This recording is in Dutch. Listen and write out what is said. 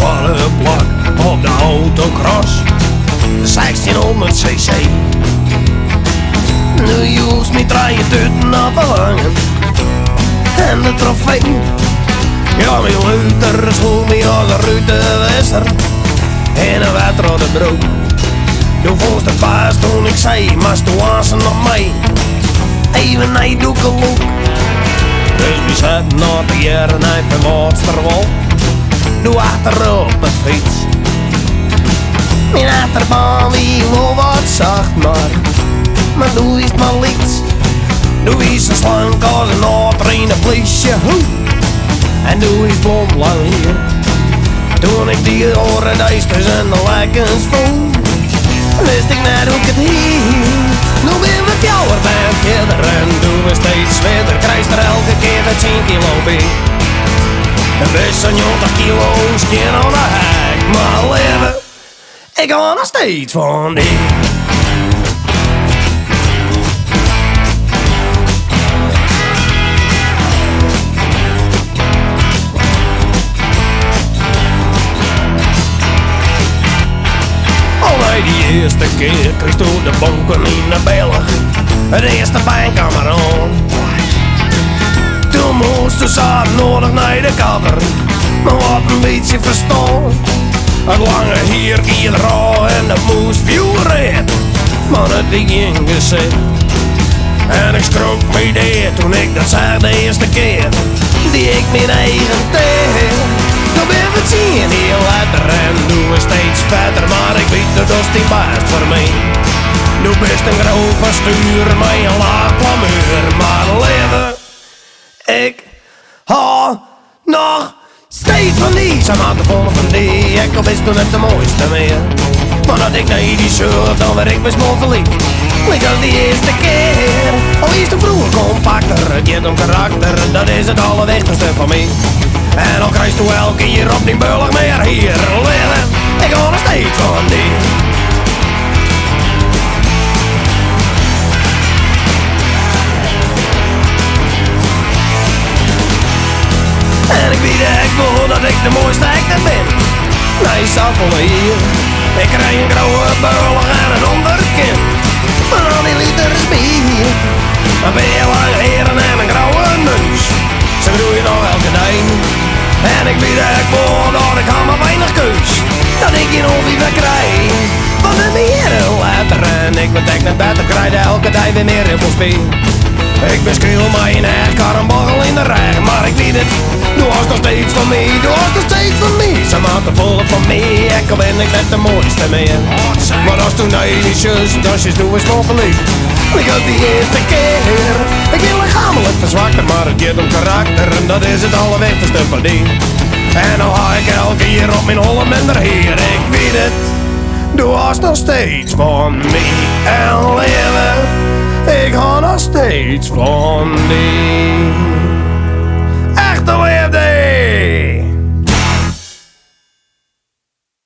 zwarte plak op de autocross. 1600cc. Nu joest me draaien tutten op de wangen. En de trofee. Ja, mijn luter school me als een ruitenwisser. En een wetrode broek. Toen volgens de baas toen ik zei, maar toen was ze nog mee. Even nee, doe ik een look. Dus we zetten naar de jaren even Waterwal. Doe achterop de fiets. Mijn achterbaan die wel wat zacht, maar doe is maar liets. Doe is zo slank als een oortrainde politie. En doe is blond lang hier. Toen ik die oren duisters en de lekkens voel, wist ik net hoe ik het hield. Nu ben we fjouwer bij een verder en doen we steeds verder. Krijg er elke keer dat 10 kilo bij. En best een 80 kilo skin aan de hek. Maar leven, ik ga nog steeds van die. Die eerste keer kreeg toen de bonken in de Belg. Het eerste pijnkamer aan. Toen moesten ze nodig naar de kapper. Maar wat een beetje verstaan. Het lange hier raar en dat moest veel red. Maar het ding ingezet. En ik schrok me deed toen ik dat zag de eerste keer. Die ik mijn eigen tegen. Dan ben we het zien heel letter en doen we steeds verder. Maar ik weet dat is niet best voor mij. Doe best een groot bestuur, maar een laag plamuur. Maar leven, ik ha nog steeds van die. Ze maakten volgen van die, ik al best toen het de mooiste meer. Maar dat ik naar die shirt, dan werd ik best mooi verliefd. Ik als die eerste keer, al is de vroeger compacter. Het je om karakter, dat is het allerwichtigste van mij. En dan krijg je elke keer op die bullig meer hier leven. Ik ga nog steeds van die. En ik weet echt wel dat ik de mooiste echte ben. Nee, sappel hier. Ik krijg een grauwe bullig en een onderkin. Van al die liters bier. Een beetje lange heren en een grauwe neus. Ze groeien nog elke dag. En ik weet echt wel dat ik al maar weinig keus. Dat ik hier nog weer krijg. Van de meer letter. En ik betek net beter, krijg elke dag weer meer in mijn speel. Ik beskeel mij een echt karrenbaggel in de regen. Maar ik weet het, doe was nog steeds van mij. Doe was nog steeds van mij. Ze maakten volgen van mij. En al ben ik net de mooiste meer. Maar als toen meisjes, dasjes doe is wel verliefd. Ik had die eerste keer. Ik wil lichamelijk verzwakken, maar het gaat om karakter. En dat is het allerwichtigste van die. En dan ga ik elke keer op mijn holle minder hier. Ik weet het, doe was nog steeds van mij. En leven, ik ga nog steeds van die. Echte liefde.